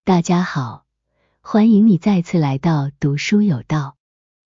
大家好，欢迎你再次来到读书有道，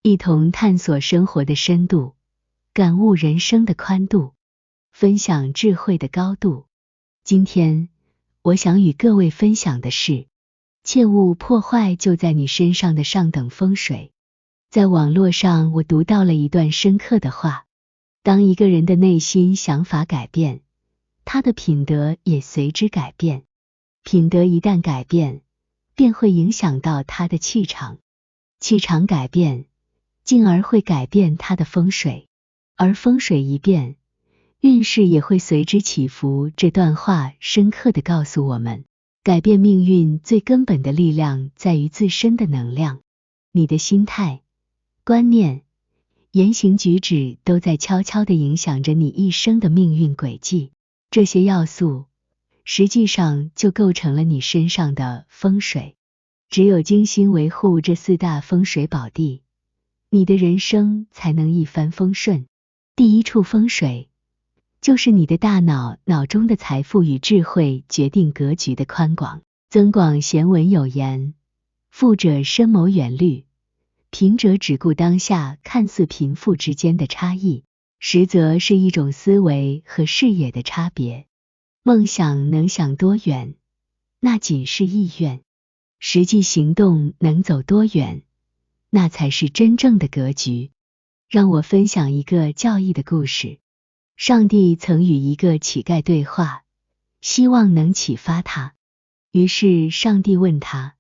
一同探索生活的深度，感悟人生的宽度，分享智慧的高度。今天，我想与各位分享的是，切勿破坏就在你身上的上等风水。在网络上，我读到了一段深刻的话，当一个人的内心想法改变，他的品德也随之改变。品德一旦改变，便会影响到他的气场，气场改变，进而会改变他的风水，而风水一变，运势也会随之起伏。这段话深刻地告诉我们，改变命运最根本的力量在于自身的能量，你的心态、观念、言行举止都在悄悄地影响着你一生的命运轨迹。这些要素实际上就构成了你身上的风水。只有精心维护这四大风水宝地，你的人生才能一帆风顺。第一处风水，就是你的大脑，脑中的财富与智慧决定格局的宽广。增广贤文有言，富者深谋远虑，贫者只顾当下。看似贫富之间的差异，实则是一种思维和视野的差别。梦想能想多远，那仅是意愿；实际行动能走多远，那才是真正的格局。让我分享一个教义的故事。上帝曾与一个乞丐对话，希望能启发他。于是上帝问他，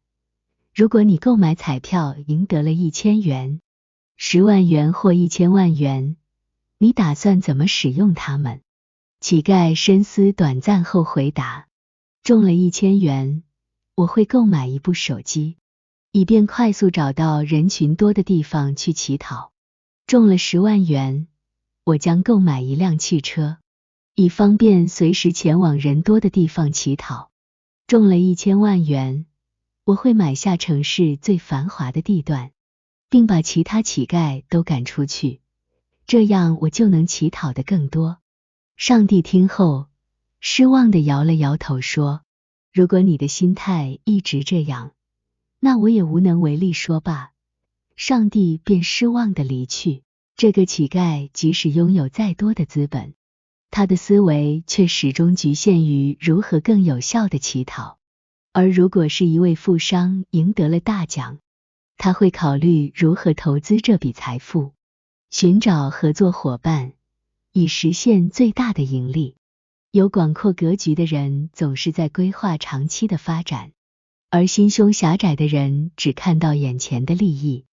如果你购买彩票赢得了1000元、10万元或1000万元，你打算怎么使用它们？乞丐深思短暂后回答，中了1000元，我会购买一部手机，以便快速找到人群多的地方去乞讨。中了10万元，我将购买一辆汽车，以方便随时前往人多的地方乞讨。中了1000万元，我会买下城市最繁华的地段，并把其他乞丐都赶出去，这样我就能乞讨的更多。上帝听后，失望地摇了摇头说，如果你的心态一直这样，那我也无能为力。说罢，上帝便失望地离去。这个乞丐即使拥有再多的资本，他的思维却始终局限于如何更有效地乞讨。而如果是一位富商赢得了大奖，他会考虑如何投资这笔财富，寻找合作伙伴，以实现最大的盈利。有广阔格局的人总是在规划长期的发展，而心胸狭窄的人只看到眼前的利益。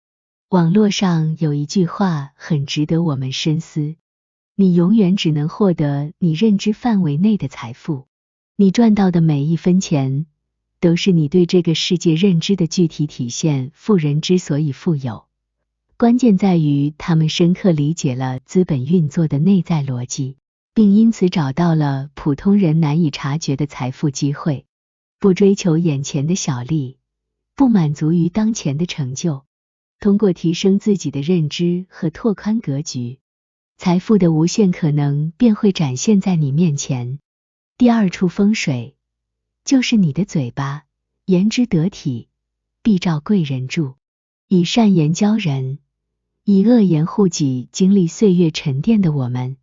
网络上有一句话很值得我们深思，你永远只能获得你认知范围内的财富，你赚到的每一分钱都是你对这个世界认知的具体体现。富人之所以富有，关键在于他们深刻理解了资本运作的内在逻辑，并因此找到了普通人难以察觉的财富机会。不追求眼前的小利，不满足于当前的成就，通过提升自己的认知和拓宽格局，财富的无限可能便会展现在你面前。第二处风水，就是你的嘴巴，言之得体，必招贵人助。以善言教人，以恶言护己。经历岁月沉淀的我们，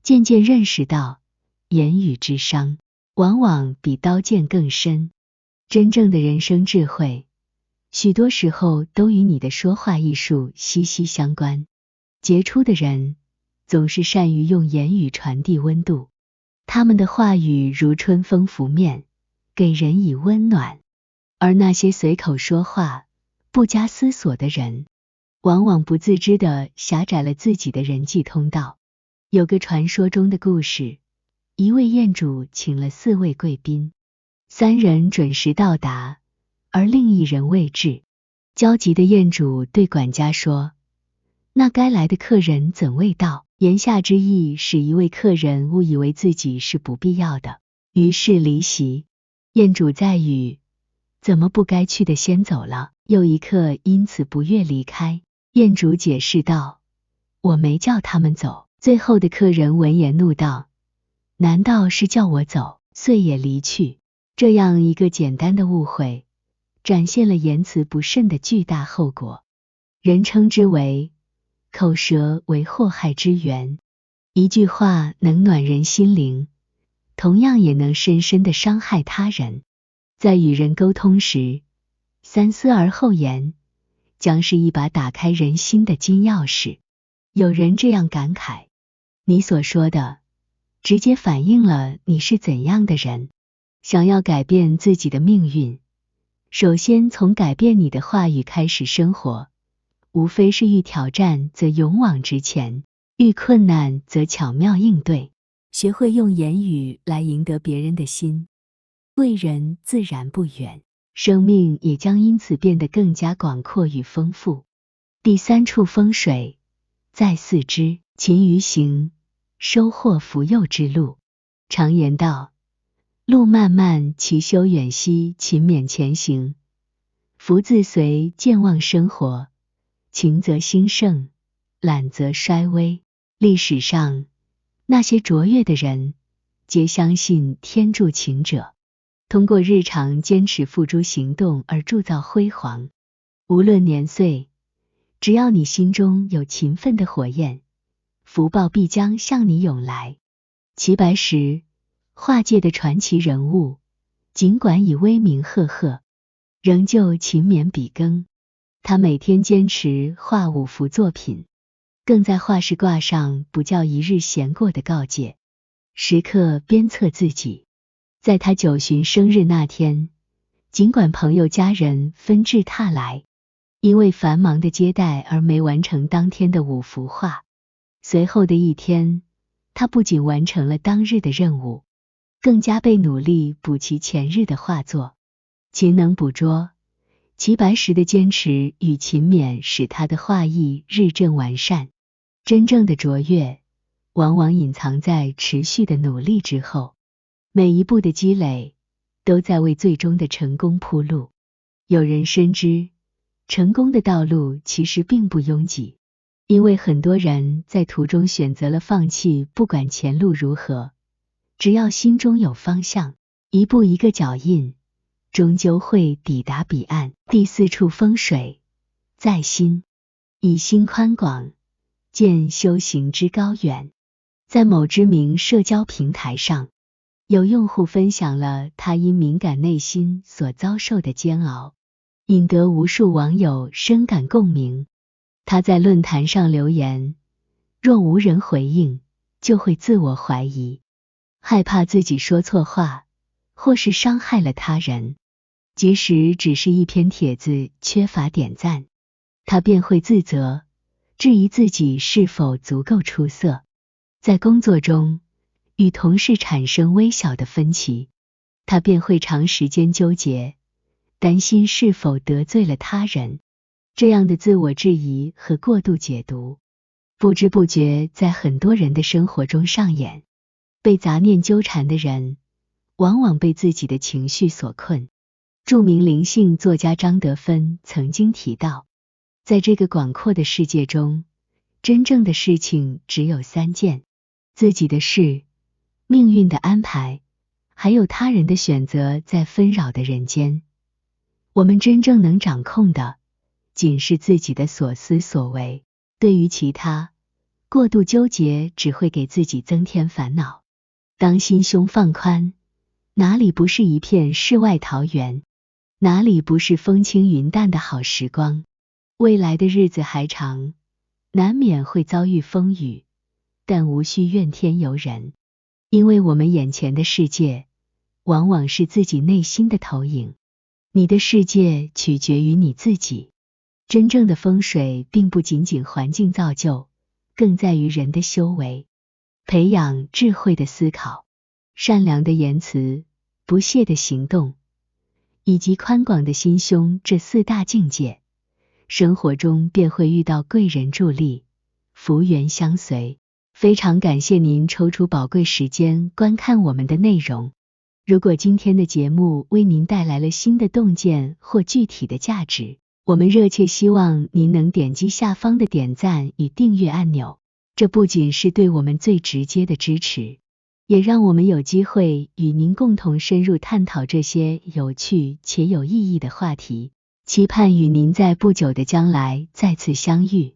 渐渐认识到，言语之伤，往往比刀剑更深。真正的人生智慧，许多时候都与你的说话艺术息息相关。杰出的人总是善于用言语传递温度，他们的话语如春风拂面，给人以温暖。而那些随口说话、不加思索的人，往往不自知地狭窄了自己的人际通道。有个传说中的故事，一位宴主请了4位贵宾，3人准时到达，而另1人未至。焦急的宴主对管家说，那该来的客人怎未到？言下之意是一位客人误以为自己是不必要的，于是离席。宴主再语，怎么不该去的先走了？又一客因此不悦离开。宴主解释道，我没叫他们走。最后的客人闻言怒道，难道是叫我走？遂也离去。这样一个简单的误会，展现了言辞不慎的巨大后果。人称之为口舌为祸害之源。一句话能暖人心灵，同样也能深深地伤害他人。在与人沟通时，三思而后言，将是一把打开人心的金钥匙。有人这样感慨，你所说的直接反映了你是怎样的人。想要改变自己的命运，首先从改变你的话语开始生活，无非是遇挑战则勇往直前，遇困难则巧妙应对。学会用言语来赢得别人的心，贵人自然不远，生命也将因此变得更加广阔与丰富。第三处风水，在四肢，勤于行，收获福佑之路。常言道，路漫漫其修远兮，勤勉前行，福自随，健忘生活，勤则兴盛，懒则衰微。历史上那些卓越的人，皆相信天助勤者，通过日常坚持付诸行动而铸造辉煌。无论年岁，只要你心中有勤奋的火焰，福报必将向你涌来。齐白石，画界的传奇人物，尽管已威名赫赫，仍旧勤勉笔耕。他每天坚持画5幅作品，更在画室挂上不叫一日闲过的告诫，时刻鞭策自己。在他9旬生日那天，尽管朋友家人纷至沓来，因为繁忙的接待而没完成当天的5幅画。随后的一天，他不仅完成了当日的任务，更加倍努力补齐前日的画作。勤能补拙，齐白石的坚持与勤勉使他的画艺日臻完善。真正的卓越，往往隐藏在持续的努力之后，每一步的积累，都在为最终的成功铺路。有人深知，成功的道路其实并不拥挤，因为很多人在途中选择了放弃，不管前路如何，只要心中有方向，一步一个脚印，终究会抵达彼岸。第4处风水，在心，以心宽广，见修行之高远。在某知名社交平台上，有用户分享了他因敏感内心所遭受的煎熬，引得无数网友深感共鸣。他在论坛上留言，若无人回应，就会自我怀疑，害怕自己说错话，或是伤害了他人。即使只是一篇帖子缺乏点赞，他便会自责，质疑自己是否足够出色。在工作中，与同事产生微小的分歧，他便会长时间纠结，担心是否得罪了他人。这样的自我质疑和过度解读，不知不觉在很多人的生活中上演。被杂念纠缠的人，往往被自己的情绪所困。著名灵性作家张德芬曾经提到，在这个广阔的世界中，真正的事情只有3件：自己的事、命运的安排，还有他人的选择。在纷扰的人间，我们真正能掌控的，仅是自己的所思所为。对于其他，过度纠结只会给自己增添烦恼。当心胸放宽，哪里不是一片世外桃源？哪里不是风轻云淡的好时光？未来的日子还长，难免会遭遇风雨，但无需怨天尤人，因为我们眼前的世界，往往是自己内心的投影。你的世界取决于你自己。真正的风水并不仅仅环境造就，更在于人的修为。培养智慧的思考，善良的言辞，不懈的行动，以及宽广的心胸，这4大境界，生活中便会遇到贵人助力，福缘相随。非常感谢您抽出宝贵时间观看我们的内容。如果今天的节目为您带来了新的洞见或具体的价值，我们热切希望您能点击下方的点赞与订阅按钮，这不仅是对我们最直接的支持，也让我们有机会与您共同深入探讨这些有趣且有意义的话题。期盼与您在不久的将来再次相遇。